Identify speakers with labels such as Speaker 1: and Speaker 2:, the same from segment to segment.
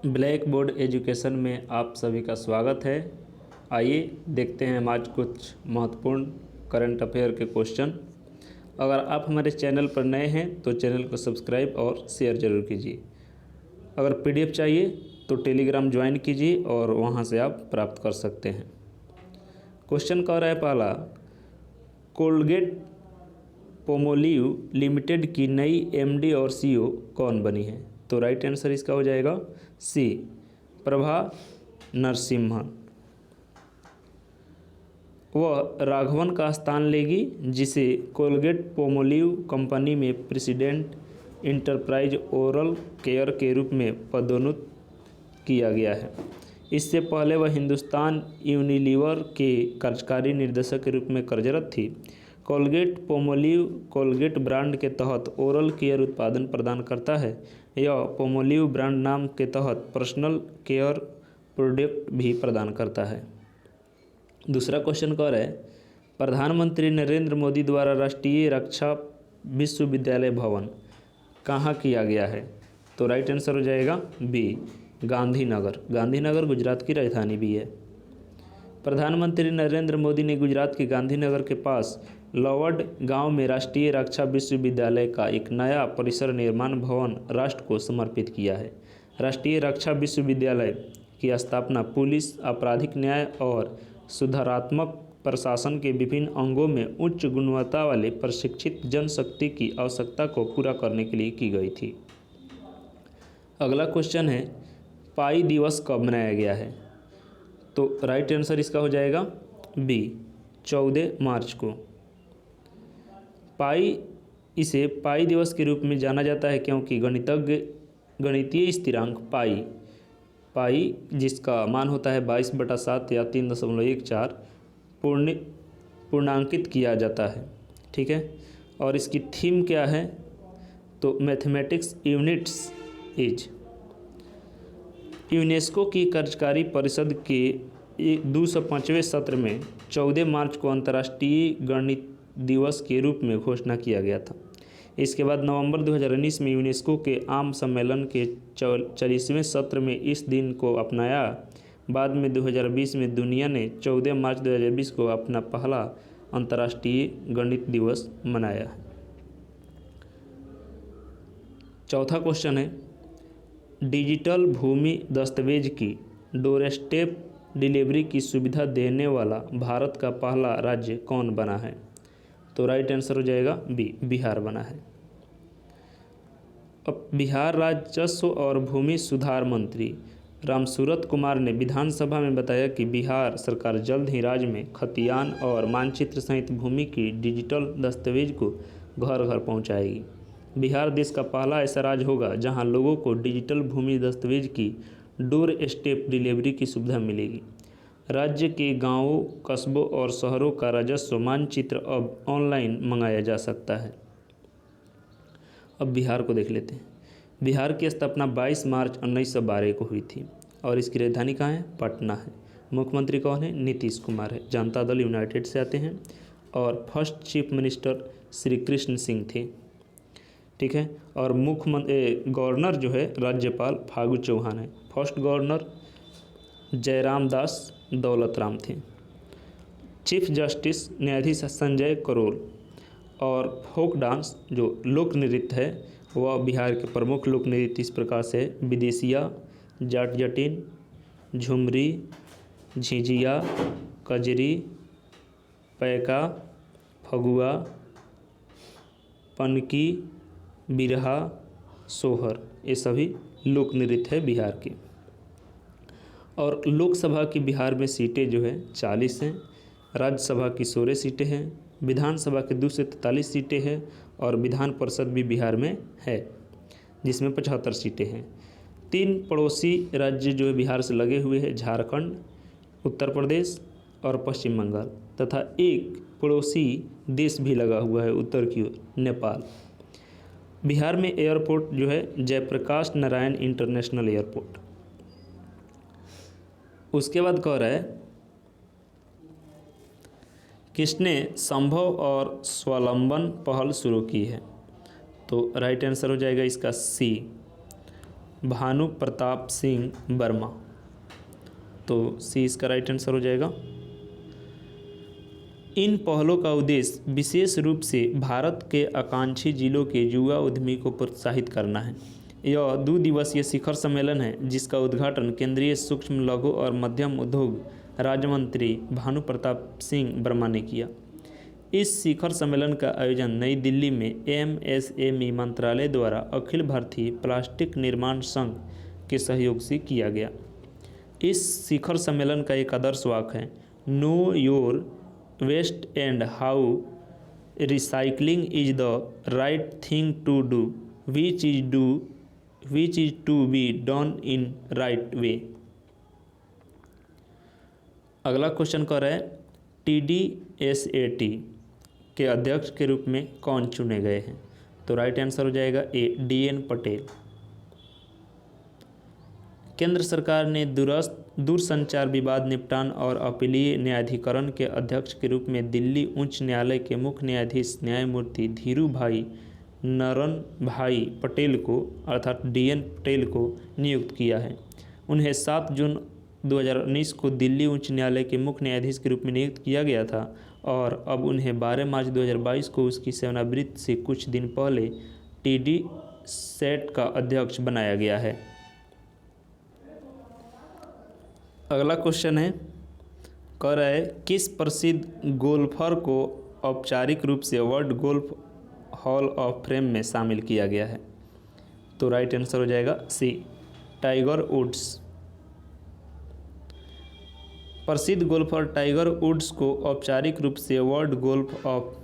Speaker 1: Black board education में आप सभी का स्वागत है। आइए देखते हैं हम आज कुछ महत्वपूर्ण करंट अफेयर के क्वेश्चन। अगर आप हमारे चैनल पर नए हैं तो चैनल को सब्सक्राइब और शेयर ज़रूर कीजिए। अगर पीडीएफ चाहिए तो टेलीग्राम ज्वाइन कीजिए और वहां से आप प्राप्त कर सकते हैं। क्वेश्चन कह रहा है पहला, कोलगेट पोमोलिव लिमिटेड की नई एमडी और सीईओ कौन बनी है? तो राइट आंसर इसका हो जाएगा सी, प्रभा नरसिम्हन। वह राघवन का स्थान लेगी, जिसे कोलगेट पोमोलिव कंपनी में प्रेसिडेंट इंटरप्राइज ओरल केयर के रूप में पदोन्नत किया गया है। इससे पहले वह हिंदुस्तान यूनिलीवर के कार्यकारी निर्देशक के रूप में कार्यरत थी। कोलगेट पोमोलिव कोलगेट ब्रांड के तहत ओरल केयर उत्पादन प्रदान करता है। यह पोमोलिव ब्रांड नाम के तहत पर्सनल केयर प्रोडक्ट भी प्रदान करता है। दूसरा क्वेश्चन कह रहा है, प्रधानमंत्री नरेंद्र मोदी द्वारा राष्ट्रीय रक्षा विश्वविद्यालय भवन कहाँ किया गया है? तो राइट आंसर हो जाएगा बी, गांधीनगर। गांधीनगर गुजरात की राजधानी भी है। प्रधानमंत्री नरेंद्र मोदी ने गुजरात के गांधीनगर के पास लवड गांव में राष्ट्रीय रक्षा विश्वविद्यालय का एक नया परिसर निर्माण भवन राष्ट्र को समर्पित किया है। राष्ट्रीय रक्षा विश्वविद्यालय की स्थापना पुलिस, आपराधिक न्याय और सुधारात्मक प्रशासन के विभिन्न अंगों में उच्च गुणवत्ता वाले प्रशिक्षित जनशक्ति की आवश्यकता को पूरा करने के लिए की गई थी। अगला क्वेश्चन है, पाई दिवस कब मनाया गया है? तो राइट आंसर इसका हो जाएगा बी, 14 मार्च को। इसे पाई दिवस के रूप में जाना जाता है क्योंकि गणितीय स्थिरांक पाई जिसका मान होता है 22/7 या 3.14 पूर्णांकित किया जाता है। ठीक है, और इसकी थीम क्या है? तो मैथमेटिक्स यूनिट्स इज। यूनेस्को की कार्यकारी परिषद के 205वें सत्र में 14 मार्च को अंतर्राष्ट्रीय गणित दिवस के रूप में घोषणा किया गया था। इसके बाद नवंबर 2019 में यूनेस्को के आम सम्मेलन के 40वें सत्र में इस दिन को अपनाया। बाद में 2020 में दुनिया ने 14 मार्च 2020 को अपना पहला अंतर्राष्ट्रीय गणित दिवस मनाया है। चौथा क्वेश्चन है, डिजिटल भूमि दस्तावेज की डोरस्टेप डिलीवरी की सुविधा देने वाला भारत का पहला राज्य कौन बना है? तो राइट आंसर हो जाएगा बी, बिहार बना है। अब बिहार राजस्व और भूमि सुधार मंत्री रामसूरत कुमार ने विधानसभा में बताया कि बिहार सरकार जल्द ही राज्य में खतियान और मानचित्र सहित भूमि की डिजिटल दस्तावेज को घर घर पहुंचाएगी। बिहार देश का पहला ऐसा राज्य होगा जहां लोगों को डिजिटल भूमि दस्तावेज की डोर स्टेप डिलीवरी की सुविधा मिलेगी। राज्य के गांवों, कस्बों और शहरों का राजस्व मानचित्र अब ऑनलाइन मंगाया जा सकता है। अब बिहार को देख लेते हैं। बिहार की स्थापना 22 मार्च 1912 को हुई थी और इसकी राजधानी कहाँ है? पटना है। मुख्यमंत्री कौन है? नीतीश कुमार है। जनता दल यूनाइटेड से आते हैं और first chief minister Shri Krishna Singh थे। ठीक है, और गवर्नर जो है राज्यपाल फागू चौहान है। फर्स्ट गवर्नर जयराम दास दौलत राम थे। चीफ जस्टिस न्यायाधीश संजय करोल। और फोक डांस जो लोक नृत्य है वह बिहार के प्रमुख लोक नृत्य इस प्रकार से है: विदेशिया, जाट जटिन, झुमरी, झिझिया, कजरी, पैका, फगुआ, पनकी, बिरहा, सोहर, ये सभी लोक नृत्य है बिहार के। और लोकसभा की बिहार में सीटें जो है 40 हैं, राज्यसभा की 16 सीटें हैं, विधानसभा के 243 सीटें हैं और विधान परिषद भी बिहार में है जिसमें 75 सीटें हैं। 3 पड़ोसी राज्य जो है बिहार से लगे हुए हैं, झारखंड, उत्तर प्रदेश और पश्चिम बंगाल, तथा एक पड़ोसी देश भी लगा हुआ है उत्तर की ओर, नेपाल। बिहार में एयरपोर्ट जो है जयप्रकाश नारायण इंटरनेशनल एयरपोर्ट। उसके बाद कह रहा है, किसने संभव और स्वावलंबन पहल शुरू की है? तो राइट आंसर हो जाएगा इसका सी, भानु प्रताप सिंह वर्मा। तो सी इसका राइट आंसर हो जाएगा। इन पहलों का उद्देश्य विशेष रूप से भारत के आकांक्षी जिलों के युवा उद्यमी को प्रोत्साहित करना है। यह 2 दिवसीय शिखर सम्मेलन है जिसका उद्घाटन केंद्रीय सूक्ष्म लघु और मध्यम उद्योग राज्य मंत्री भानु प्रताप सिंह वर्मा ने किया। इस शिखर सम्मेलन का आयोजन नई दिल्ली में एमएसएमई मंत्रालय द्वारा अखिल भारतीय प्लास्टिक निर्माण संघ के सहयोग से किया गया। इस शिखर सम्मेलन का एक आदर्श वाक्य है, know your waste and how recycling is the right thing to do which is to be done in right way. अगला क्वेश्चन कर रहा है, TDSAT के अध्यक्ष के रूप में कौन चुने गए हैं? तो राइट आंसर हो जाएगा ए, DN पटेल। केंद्र सरकार ने दूरसंचार विवाद निपटान और अपीलीय न्यायाधिकरण के अध्यक्ष के रूप में दिल्ली उच्च न्यायालय के मुख्य न्यायाधीश न्यायमूर्ति धीरू भाई नरन भाई पटेल को अर्थात DN पटेल को नियुक्त किया है। उन्हें 7 जून 2019 को दिल्ली उच्च न्यायालय के मुख्य न्यायाधीश के रूप में नियुक्त किया गया था और अब उन्हें 12 मार्च 2022 को उसकी सेवानिवृत्ति से कुछ दिन पहले TDSAT का अध्यक्ष बनाया गया है। अगला क्वेश्चन है, कह रहा है किस प्रसिद्ध गोल्फर को औपचारिक रूप से world golf hall of fame में शामिल किया गया है? तो राइट आंसर हो जाएगा सी, टाइगर वुड्स। प्रसिद्ध गोल्फर टाइगर वुड्स को औपचारिक रूप से वर्ल्ड गोल्फ ऑफ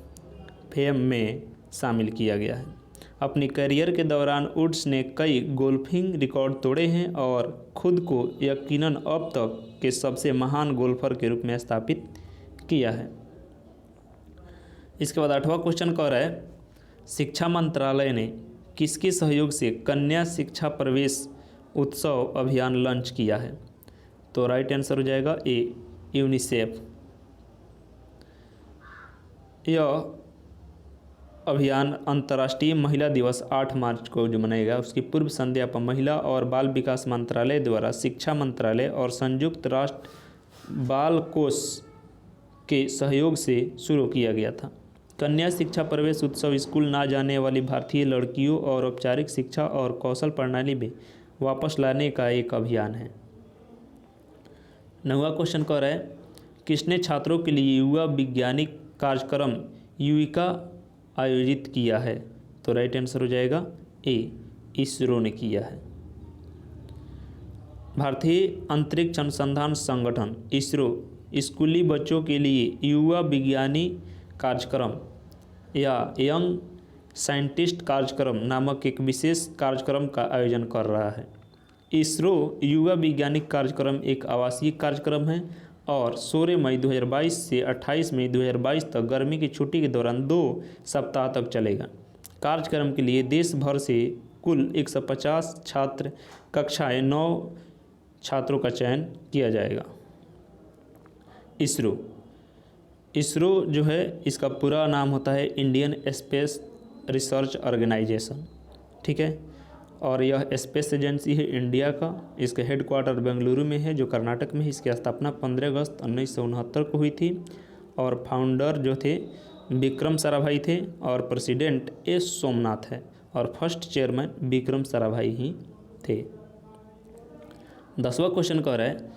Speaker 1: फेम में शामिल किया गया है। अपनी करियर के दौरान वुड्स ने कई गोल्फिंग रिकॉर्ड तोड़े हैं और खुद को यकीनन अब तक के सबसे महान गोल्फर के रूप में स्थापित किया है। इसके बाद 8वां क्वेश्चन कह रहा है, शिक्षा मंत्रालय ने किसके सहयोग से कन्या शिक्षा प्रवेश उत्सव अभियान लॉन्च किया है? तो राइट आंसर हो जाएगा ए, यूनिसेफ। यह अभियान अंतर्राष्ट्रीय महिला दिवस 8 मार्च को जो मनाएगा उसकी पूर्व संध्या पर महिला और बाल विकास मंत्रालय द्वारा शिक्षा मंत्रालय और संयुक्त राष्ट्र बाल कोष के सहयोग से शुरू किया गया था। कन्या शिक्षा प्रवेश उत्सव स्कूल ना जाने वाली भारतीय लड़कियों और औपचारिक शिक्षा और कौशल प्रणाली में वापस लाने का एक अभियान है। 9वां क्वेश्चन कह रहा है, किसने छात्रों के लिए युवा वैज्ञानिक कार्यक्रम युविका आयोजित किया है? तो राइट आंसर हो जाएगा ए, इसरो ने किया है। भारतीय अंतरिक्ष अनुसंधान संगठन इसरो स्कूली बच्चों के लिए युवा विज्ञानी कार्यक्रम या यंग साइंटिस्ट कार्यक्रम नामक एक विशेष कार्यक्रम का आयोजन कर रहा है। इसरो युवा वैज्ञानिक कार्यक्रम एक आवासीय कार्यक्रम है और 16 मई 2022 से 28 मई 2022 तक गर्मी की छुट्टी के दौरान 2 सप्ताह तक चलेगा। कार्यक्रम के लिए देश भर से कुल 150 छात्र कक्षाएं 9 छात्रों का चयन किया जाएगा। इसरो जो है इसका पूरा नाम होता है इंडियन स्पेस रिसर्च ऑर्गेनाइजेशन, ठीक है। और यह स्पेस एजेंसी है इंडिया का। इसका हेडक्वार्टर बेंगलुरु में है जो कर्नाटक में है। इसकी स्थापना 15 अगस्त 1969 को हुई थी और फाउंडर जो थे विक्रम साराभाई थे और प्रेसिडेंट एस सोमनाथ है और फर्स्ट चेयरमैन विक्रम साराभाई ही थे। 10वां क्वेश्चन कह रहा है,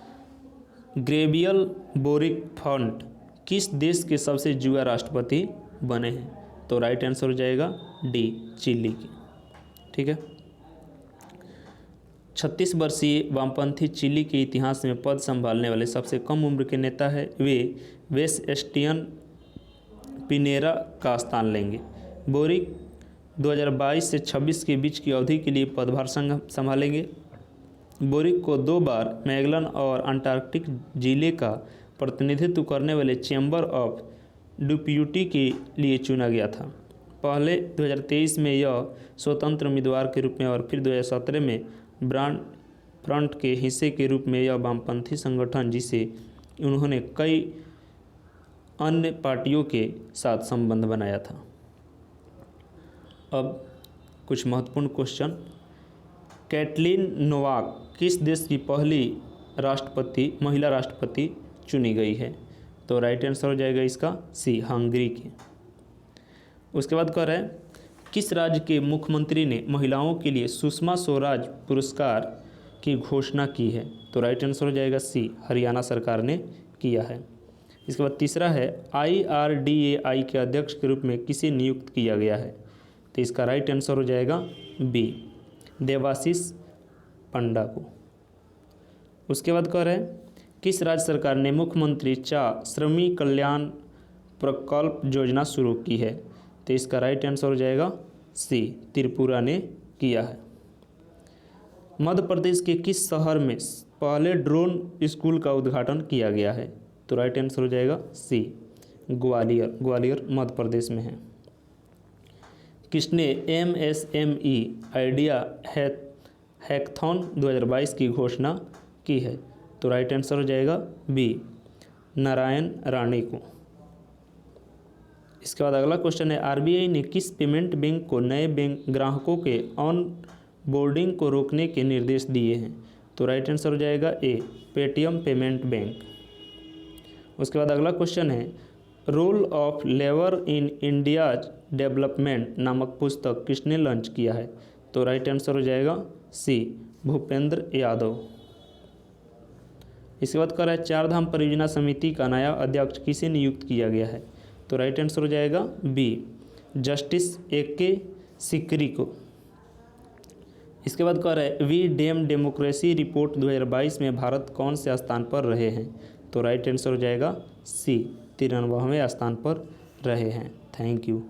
Speaker 1: गैब्रियल बोरिक फॉन्ट किस देश के सबसे युवा राष्ट्रपति बने हैं? तो राइट आंसर हो जाएगा डी, चिली के, ठीक है। 36 वर्षीय वामपंथी चिली के इतिहास में पद संभालने वाले सबसे कम उम्र के नेता है। वे वेसेस्टियन पिनेरा का स्थान लेंगे। बोरिक 2022 से 26 के बीच की अवधि के लिए पदभार संभालेंगे। बोरिक को 2 बार मैगलन और अंटार्कटिक जिले का प्रतिनिधित्व करने वाले चैम्बर ऑफ डिप्यूटी के लिए चुना गया था। पहले 2023 में यह स्वतंत्र उम्मीदवार के रूप में और फिर 2017 में ब्रांड फ्रंट के हिस्से के रूप में यह वामपंथी संगठन जिसे उन्होंने कई अन्य पार्टियों के साथ संबंध बनाया था। अब कुछ महत्वपूर्ण क्वेश्चन कैटलीन नोवाक किस देश की पहली महिला राष्ट्रपति चुनी गई है? तो राइट आंसर हो जाएगा इसका सी, हंगरी की। उसके बाद कह रहा है किस राज्य के मुख्यमंत्री ने महिलाओं के लिए सुषमा स्वराज पुरस्कार की घोषणा की है? तो राइट आंसर हो जाएगा सी, हरियाणा सरकार ने किया है। इसके बाद तीसरा है IRDAI के अध्यक्ष के रूप में किसे नियुक्त किया गया है? तो इसका राइट आंसर हो जाएगा बी, देवाशीष पंडा को। उसके बाद कह रहे हैं किस राज्य सरकार ने मुख्यमंत्री श्रमिक कल्याण प्रकल्प योजना शुरू की है? तो इसका राइट आंसर हो जाएगा सी, त्रिपुरा ने किया है। मध्य प्रदेश के किस शहर में पहले ड्रोन स्कूल का उद्घाटन किया गया है? तो राइट आंसर हो जाएगा सी, ग्वालियर मध्य प्रदेश में है। किसने MSME आइडिया हैकथॉन 2022 की घोषणा की है? तो राइट आंसर हो जाएगा बी, नारायण राणे को। इसके बाद अगला क्वेश्चन है RBI ने किस पेमेंट बैंक को नए बैंक ग्राहकों के ऑन बोर्डिंग को रोकने के निर्देश दिए हैं? तो राइट आंसर हो जाएगा ए, पेटीएम पेमेंट बैंक। उसके बाद अगला क्वेश्चन है role of labour in India's development नामक पुस्तक किसने लॉन्च किया है? तो राइट आंसर हो जाएगा सी, भूपेंद्र यादव। इसके बाद कह रहा है चार धाम परियोजना समिति का नया अध्यक्ष किसे नियुक्त किया गया है? तो राइट आंसर हो जाएगा बी, जस्टिस AK सिकरी को। इसके बाद कह रहा है वी डेम डेमोक्रेसी रिपोर्ट 2022 में भारत कौन से स्थान पर रहे हैं? तो राइट आंसर हो जाएगा सी, 93वें स्थान पर रहे हैं। Thank you.